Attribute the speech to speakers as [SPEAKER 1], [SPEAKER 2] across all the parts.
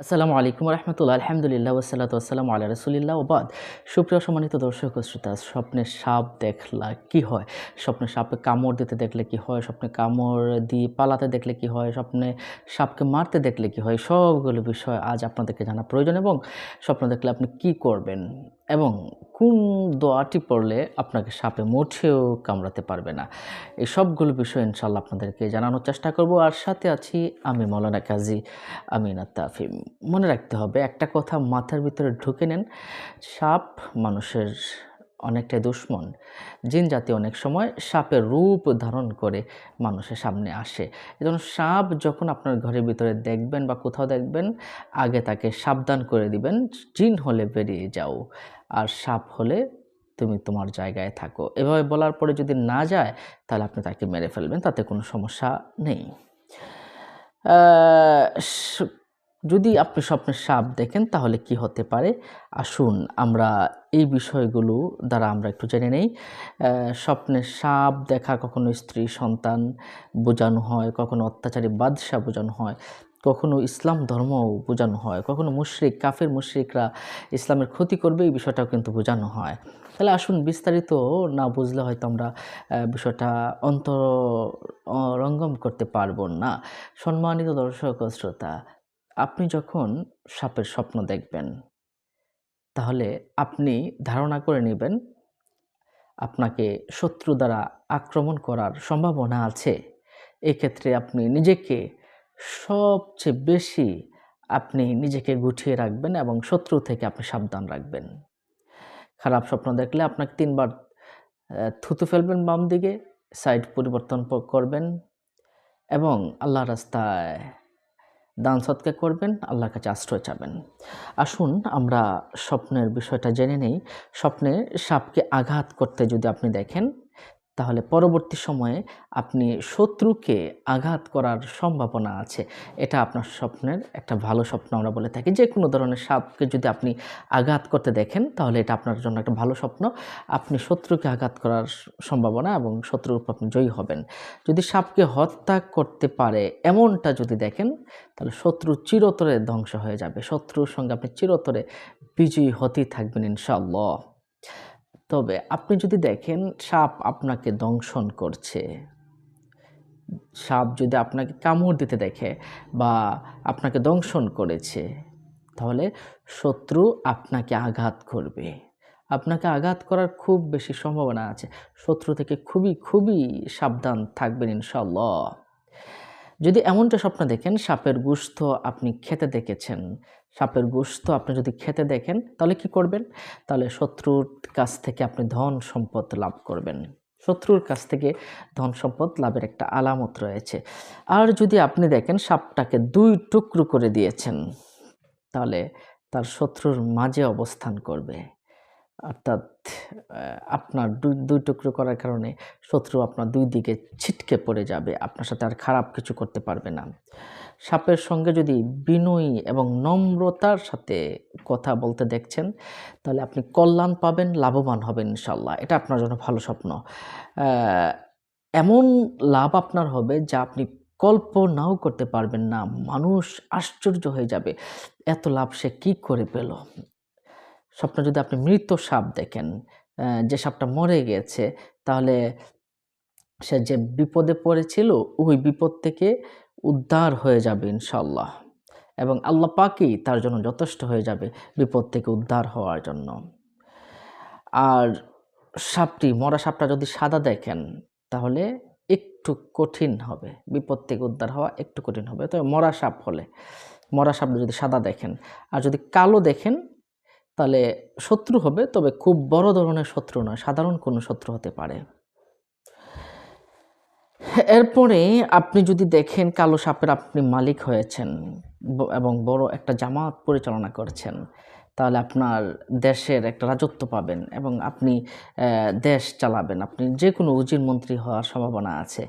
[SPEAKER 1] আসসালামু আলাইকুম রহমতুল্লাহ, আলহামদুলিল্লাহ, ওয়াসসালাতু ওয়াসসালামু আলা রাসূলিল্লাহ ওয়া বাদ। সুপ্রিয় সম্মানিত দর্শক ও শ্রোতা, স্বপ্নে সাপ দেখলা কি হয়? স্বপ্নে সাপে কামড় দিতে দেখলে কি হয়? স্বপ্নে কামড় দিয়ে পালাতে দেখলে কি হয়? স্বপ্নে সাপকে মারতে দেখলে কি হয়? সবগুলো বিষয় আজ আপনাদেরকে জানা প্রয়োজন এবং স্বপ্ন দেখলে আপনি কি করবেন? এবং কোন দোয়াটি পড়লে আপনাকে সাপে মুঠেও কামড়াতে পারবে না? এই সবগুলো বিষয় ইনশাআল্লাহ আপনাদেরকে জানানোর চেষ্টা করব। আর সাথে আছি আমি মাওলানা কাজী আমিন আত-তাফিম। মনে রাখতে হবে, একটা কথা মাথার ভিতরে ঢুকে নেন, সাপ মানুষের অনেকটাই দুশমন। জিন জাতি অনেক সময় সাপের রূপ ধারণ করে মানুষের সামনে আসে। এজন্য সাপ যখন আপনার ঘরের ভিতরে দেখবেন বা কোথাও দেখবেন, আগে তাকে সাবধান করে দিবেন, জিন হলে বেরিয়ে যাও, আর সাপ হলে তুমি তোমার জায়গায় থাকো। এভাবে বলার পরে যদি না যায়, তাহলে আপনি তাকে মেরে ফেলবেন, তাতে কোনো সমস্যা নেই। আ স যদি আপনি স্বপ্নে সাপ দেখেন তাহলে কি হতে পারে? আসুন আমরা এই বিষয়গুলো দ্বারা আমরা একটু জেনে নেই। স্বপ্নে সাপ দেখা কখনো স্ত্রী সন্তান বোঝানো হয়, কখনো অত্যাচারী বাদশা বোঝানো হয়, কখনো ইসলাম ধর্মও বোঝানো হয়, কখনো মুশরিক কাফের মুশরিকরা ইসলামের ক্ষতি করবে, এই বিষয়টাও কিন্তু বোঝানো হয়। তাহলে আসুন বিস্তারিত না বুঝলে হয়তো আমরা বিষয়টা রঙ্গম করতে পারব না। সম্মানিত দর্শক ও শ্রোতা, আপনি যখন সাপের স্বপ্ন দেখবেন, তাহলে আপনি ধারণা করে নিবেন আপনাকে শত্রু দ্বারা আক্রমণ করার সম্ভাবনা আছে। এক্ষেত্রে আপনি নিজেকে সবচেয়ে বেশি নিজেকে গুটিয়ে রাখবেন এবং শত্রু থেকে আপনি সাবধান রাখবেন। খারাপ স্বপ্ন দেখলে আপনাকে ৩ বার থুতু ফেলবেন বাম দিকে, সাইড পরিবর্তন করবেন এবং আল্লাহর রাস্তায় দান সদকা করবেন, আল্লাহর কাছে আশ্রয় চাবেন। আসুন আমরা স্বপ্নের বিষয়টা জেনে নেই। স্বপ্নে সাপকে আঘাত করতে যদি আপনি দেখেন, তাহলে পরবর্তী সময়ে আপনি শত্রুকে আঘাত করার সম্ভাবনা আছে। এটা আপনার স্বপ্নের একটা ভালো স্বপ্ন আমরা বলে থাকি। যেকোনো ধরনের সাপকে যদি আপনি আঘাত করতে দেখেন, তাহলে এটা আপনার জন্য একটা ভালো স্বপ্ন। আপনি শত্রুকে আঘাত করার সম্ভাবনা এবং শত্রুর উপর আপনি জয়ী হবেন। যদি সাপকে হত্যা করতে পারে এমনটা যদি দেখেন, তাহলে শত্রু চিরতরে ধ্বংস হয়ে যাবে। শত্রুর সঙ্গে আপনি চিরতরে বিজয়ী হতেই থাকবেন ইনশাআল্লাহ। তবে আপনি যদি দেখেন সাপ আপনাকে দংশন করছে, সাপ যদি আপনাকে কামড় দিতে দেখে বা আপনাকে দংশন করেছে, তাহলে শত্রু আপনাকে আঘাত করবে। আপনাকে আঘাত করার খুব বেশি সম্ভাবনা আছে। শত্রু থেকে খুবই সাবধান থাকবেন ইনশাআল্লাহ। যদি এমনটা স্বপ্ন দেখেন সাপের গোশত আপনি খেতে দেখেছেন, সাপের গোশত আপনি যদি খেতে দেখেন, তাহলে কি করবেন? তাহলে শত্রুর কাছ থেকে আপনি ধন সম্পদ লাভ করবেন। শত্রুর কাছ থেকে ধন সম্পদ লাভের একটা আলামত রয়েছে। আর যদি আপনি দেখেন সাপটাকে ২ টুকরো করে দিয়েছেন, তাহলে তার শত্রুর মাঝে অবস্থান করবে। অর্থাৎ আপনার ২ টুকরো করার কারণে শত্রু আপনার ২ দিকে ছিটকে পড়ে যাবে। আপনার সাথে আর খারাপ কিছু করতে পারবে না। সাপের সঙ্গে যদি বিনয়ী এবং নম্রতার সাথে কথা বলতে দেখছেন, তাহলে আপনি কল্যাণ পাবেন, লাভবান হবেন ইনশাআল্লাহ। এটা আপনার জন্য ভালো স্বপ্ন। অ্যা এমন লাভ আপনার হবে যা আপনি কল্পনাও করতে পারবেন না। মানুষ আশ্চর্য হয়ে যাবে, এত লাভ সে কি করে পেল? স্বপ্নে যদি আপনি মৃত সাপ দেখেন, যে সাপটা মরে গিয়েছে, তাহলে সে যে বিপদে পড়েছিল, ওই বিপদ থেকে উদ্ধার হয়ে যাবে ইনশাআল্লাহ। এবং আল্লাহ পাকই তার জন্য যথেষ্ট হয়ে যাবে বিপদ থেকে উদ্ধার হওয়ার জন্য। আর মরা সাপটা যদি সাদা দেখেন, তাহলে একটু কঠিন হবে। বিপদ থেকে উদ্ধার হওয়া একটু কঠিন হবে। তবে মরা সাপ যদি সাদা দেখেন, আর যদি কালো দেখেন, তাহলে শত্রু হবে, তবে খুব বড় ধরনের শত্রু নয়, সাধারণ কোনো শত্রু হতে পারে। এরপরে আপনি যদি দেখেন কালো সাপের আপনি মালিক হয়েছেন এবং বড় একটা জামাত পরিচালনা করছেন, তাহলে আপনার দেশের একটা রাজত্ব পাবেন এবং আপনি দেশ চালাবেন। আপনি যেকোনো উজির মন্ত্রী হওয়ার সম্ভাবনা আছে।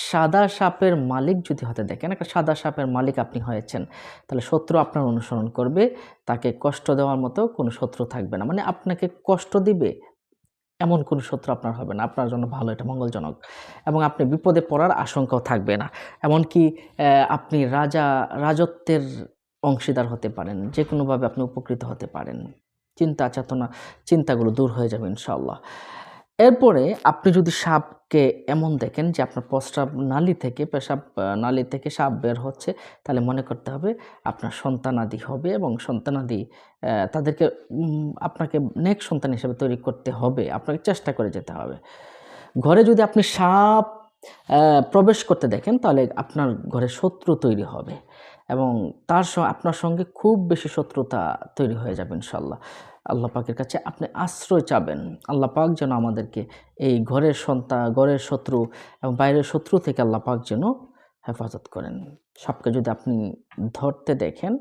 [SPEAKER 1] সাদা সাপের মালিক যদি হতে দেখেন, একটা সাদা সাপের মালিক আপনি হয়েছেন, তাহলে শত্রু আপনার অনুসরণ করবে। তাকে কষ্ট দেওয়ার মতো কোনো শত্রু থাকবে না। মানে আপনাকে কষ্ট দিবে এমন কোনো শত্রু আপনার হবে না। আপনার জন্য ভালো, এটা মঙ্গলজনক এবং আপনি বিপদে পড়ার আশঙ্কাও থাকবে না। এমনকি আপনি রাজত্বের অংশীদার হতে পারেন, যে কোনোভাবে আপনি উপকৃত হতে পারেন। চিন্তা চেতনা চিন্তাগুলো দূর হয়ে যাবে ইনশাআল্লাহ। এরপরে আপনি যদি সাপকে এমন দেখেন যে আপনার প্রস্রাব নালী থেকে পেশাব নালী থেকে সাপ বের হচ্ছে, তাহলে মনে করতে হবে আপনার সন্তানাদি হবে এবং সন্তানাদি তাদেরকে আপনাকে নেক্সট সন্তান হিসেবে তৈরি করতে হবে। আপনাকে চেষ্টা করে যেতে হবে। ঘরে যদি আপনি সাপ প্রবেশ করতে দেখেন, তাহলে আপনার ঘরে শত্রু তৈরি হবে এবং আপনার সঙ্গে খুব বেশি শত্রুতা তৈরি হয়ে যাবে ইনশাআল্লাহ। আল্লাহ পাকের কাছে আপনি আশ্রয় চাবেন। আল্লাহ পাক যেন আমাদেরকে এই ঘরের ঘরের শত্রু এবং বাইরের শত্রু থেকে আল্লাহ পাক যেন হেফাজত করেন। সাপকে যদি আপনি ধরতে দেখেন,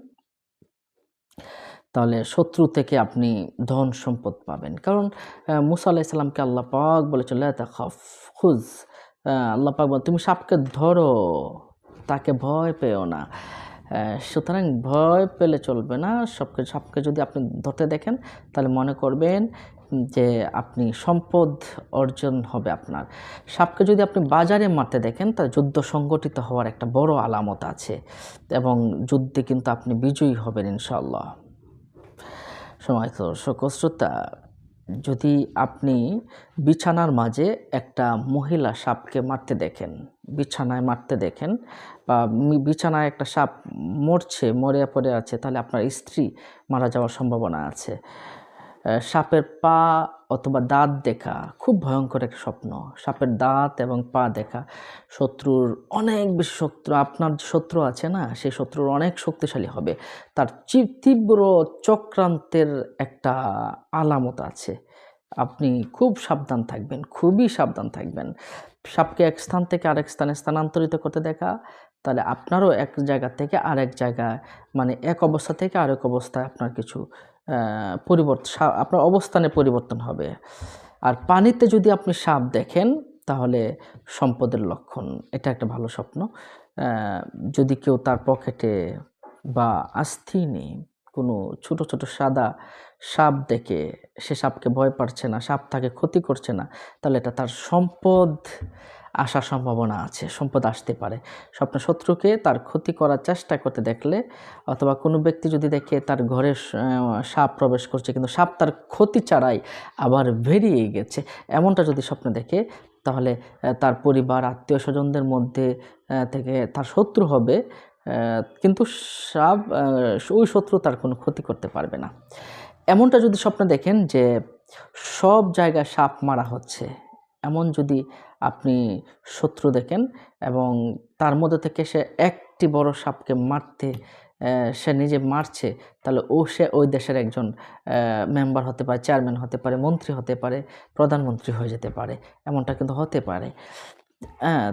[SPEAKER 1] তাহলে শত্রু থেকে আপনি ধন সম্পদ পাবেন। কারণ মুসা আলাইহিস সালামকে আল্লাহ পাক বলেছেন, লা তাখাফ খুজ, আল্লাহ পাক বলেন তুমি সাপকে ধরো, তাকে ভয় পেও না। সুতরাং ভয় পেলে চলবে না। সাপকে যদি আপনি ধরতে দেখেন, তাহলে মনে করবেন যে আপনি সম্পদ অর্জন হবে আপনার। সাপকে যদি আপনি বাজারে মারতে দেখেন, তাহলে যুদ্ধ সংগঠিত হওয়ার একটা বড় আলামত আছে এবং যুদ্ধে কিন্তু আপনি বিজয়ী হবেন ইনশাআল্লাহ। সময় তো শ্রোতা, যদি আপনি বিছানার মাঝে একটা মহিলা সাপকে মারতে দেখেন, বিছানায় মারতে দেখেন, বা বিছানায় একটা সাপ মরে পড়ে আছে, তাহলে আপনার স্ত্রী মারা যাওয়ার সম্ভাবনা আছে। সাপের পা অথবা দাঁত দেখা খুব ভয়ঙ্কর এক স্বপ্ন। সাপের দাঁত এবং পা দেখা শত্রুর অনেক বেশি আপনার যে শত্রু আছে না, সেই শত্রুর অনেক শক্তিশালী হবে। তার তীব্র চক্রান্তের একটা আলামত আছে। আপনি খুব সাবধান থাকবেন, খুবই সাবধান থাকবেন। সাপকে এক স্থান থেকে আরেক স্থানে স্থানান্তরিত করতে দেখা, তাহলে আপনারও এক জায়গা থেকে আরেক জায়গায়, মানে এক অবস্থা থেকে আরেক অবস্থায় আপনার কিছু আপনার অবস্থানে পরিবর্তন হবে। আর পানিতে যদি আপনি সাপ দেখেন, তাহলে সম্পদের লক্ষণ। এটা একটা ভালো স্বপ্ন। যদি কেউ তার পকেটে বা আস্তিনে কোনো ছোট ছোট সাদা সাপ দেখে, সে সাপকে ভয় পাচ্ছে না, সাপ তাকে ক্ষতি করছে না, তাহলে এটা তার সম্পদ আসার সম্ভাবনা আছে, সম্পদ আসতে পারে। স্বপ্নে শত্রুকে তার ক্ষতি করার চেষ্টা করতে দেখলে, অথবা কোনো ব্যক্তি যদি দেখে তার ঘরে সাপ প্রবেশ করছে কিন্তু সাপ তার ক্ষতি ছাড়াই আবার বেরিয়ে গেছে, এমনটা যদি স্বপ্নে দেখে, তাহলে তার পরিবার আত্মীয় স্বজনদের মধ্যে থেকে তার শত্রু হবে, কিন্তু সাপ ওই শত্রু তার কোনো ক্ষতি করতে পারবে না। এমনটা যদি স্বপ্নে দেখেন যে সব জায়গায় সাপ মারা হচ্ছে, এমন যদি আপনি শত্রু দেখেন এবং তার মধ্যে থেকে সে একটি বড় সাপকে সে নিজে মারছে, তাহলে সে ওই দেশের একজন মেম্বার হতে পারে, চেয়ারম্যান হতে পারে, মন্ত্রী হতে পারে, প্রধানমন্ত্রী হয়ে যেতে পারে, এমনটা কিন্তু হতে পারে।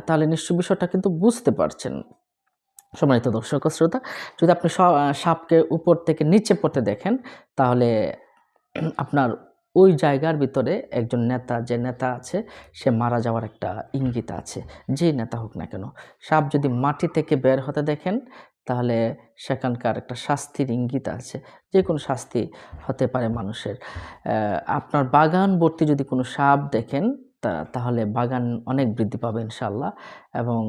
[SPEAKER 1] তাহলে নিশ্চয় বিষয়টা কিন্তু বুঝতে পারছেন। সম্মানিত দর্শক ও শ্রোতা, যদি আপনি সাপকে উপর থেকে নিচে পড়তে দেখেন, তাহলে আপনার ওই জায়গার ভিতরে একজন যে নেতা আছে, সে মারা যাওয়ার একটা ইঙ্গিত আছে, যে নেতা হোক না কেন। সাপ যদি মাটি থেকে বের হতে দেখেন, তাহলে সেখানকার একটা শাস্তির ইঙ্গিত আছে, যে কোনো শাস্তি হতে পারে মানুষের। আপনার বাগান ভর্তি যদি কোনো সাপ দেখেন, তাহলে বাগান অনেক বৃদ্ধি পাবে ইনশাআল্লাহ, এবং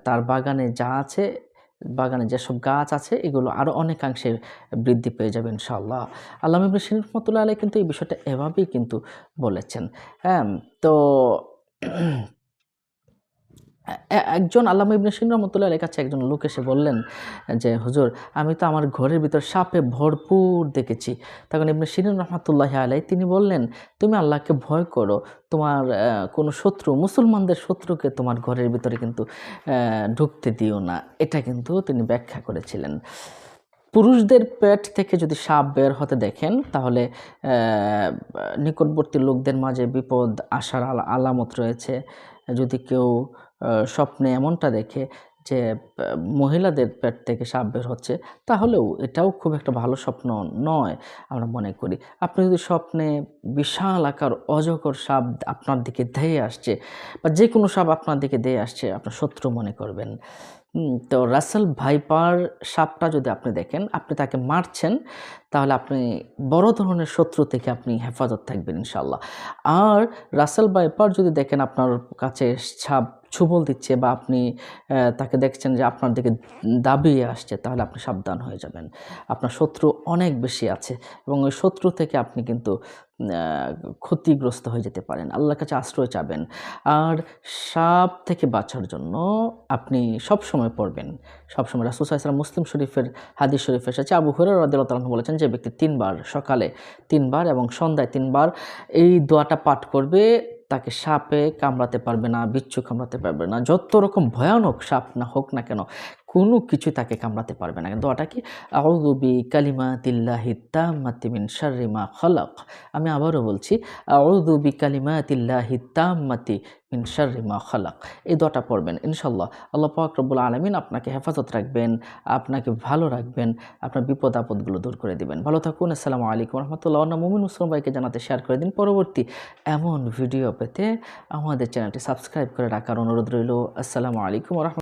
[SPEAKER 1] তার বাগানে বাগানে যেসব গাছ আছে, এগুলো আরও অনেকাংশে বৃদ্ধি পেয়ে যাবে ইনশাআল্লাহ। আল্লামা ইবনে সিরিন রাহমাতুল্লাহ আলাইহি কিন্তু এই বিষয়টা এভাবেই কিন্তু বলেছেন। তো একজন আল্লামা ইবনে সিরিন রাহমাতুল্লাহ আলাইহির কাছে একজন লোক এসে বললেন যে, হুজুর, আমি তো আমার ঘরের ভিতর সাপে ভরপুর দেখেছি। তখন ইবনে সিরিন রাহমাতুল্লাহ আলাইহি তিনি বললেন, তুমি আল্লাহকে ভয় করো, তোমার কোনো শত্রু, মুসলমানদের শত্রুকে তোমার ঘরের ভিতরে কিন্তু ঢুকতে দিও না। এটা কিন্তু তিনি ব্যাখ্যা করেছিলেন। পুরুষদের পেট থেকে যদি সাপ বের হতে দেখেন, তাহলে নিকটবর্তী লোকদের মাঝে বিপদ আসার আলামত রয়েছে। যদি কেউ স্বপ্নে এমনটা দেখে যে মহিলাদের পেট থেকে সাপ বের হচ্ছে, তাহলেও এটাও খুব একটা ভালো স্বপ্ন নয় আমরা মনে করি। আপনি যদি স্বপ্নে বিশাল আকার অজগর সাপ আপনার দিকে ধেয়ে আসছে, বা যে কোনো সাপ আপনার দিকে ধেয়ে আসছে, আপনার শত্রু মনে করবেন। তো রাসেল ভাইপার সাপটা যদি আপনি দেখেন, আপনি তাকে মারছেন, তাহলে আপনি বড় ধরনের শত্রু থেকে আপনি হেফাজত থাকবেন ইনশাআল্লাহ। আর রাসেল ভাইপার যদি দেখেন আপনার কাছে সাপ ছোবল দিচ্ছে বা আপনি তাকে দেখছেন যে আপনার দিকে দাবিয়ে আসছে, তাহলে আপনি সাবধান হয়ে যাবেন। আপনার শত্রু অনেক বেশি আছে এবং ওই শত্রু থেকে আপনি কিন্তু ক্ষতিগ্রস্ত হয়ে যেতে পারেন। আল্লাহর কাছে আশ্রয় চাবেন। আর সাপ থেকে বাঁচার জন্য আপনি সবসময় পড়বেন, সবসময় রাসূল সাল্লাল্লাহু আলাইহি ওয়াসাল্লাম মুসলিম শরীফের হাদিস শরীফে এসেছে, আবু হুরায়রা রাদিয়াল্লাহু তাআলা আনহু বলেছেন যে ব্যক্তি ৩ বার, সকালে ৩ বার এবং সন্ধ্যায় ৩ বার এই দোয়াটা পাঠ করবে, তাকে সাপে কামড়াতে পারবে না, বিচ্ছু কামড়াতে পারবে না। যত রকম ভয়ানক সাপ না হোক না কেন, কোনো কিছুই তাকে কামড়াতে পারবে না। দোয়াটা কি? আউযু বিকালিমাতিল্লাহি তাম্মাতি মিন শাররি মা খালাক। আমি আবারও বলছি, আউযু বিকালিমাতিল্লাহি তাম্মাতি মিন শাররি মা খালাক। এই দোয়াটা পড়বেন। ইনশাআল্লাহ আল্লাহ পাক রব্বুল আলামিন আপনাকে হেফাজত রাখবেন, আপনাকে ভালো রাখবেন, আপনার বিপদ আপদগুলো দূর করে দিবেন। ভালো থাকুন। আসসালামু আলাইকুম ওয়া রাহমাতুল্লাহ। অন্য মুমিন মুসলিম ভাইকে জানাতে শেয়ার করে দিন। পরবর্তী এমন ভিডিও পেতে আমাদের চ্যানেলটি সাবস্ক্রাইব করে রাখার অনুরোধ রইল। আসসালামু আলাইকুম ওয়া রাহমাতুল্লাহ।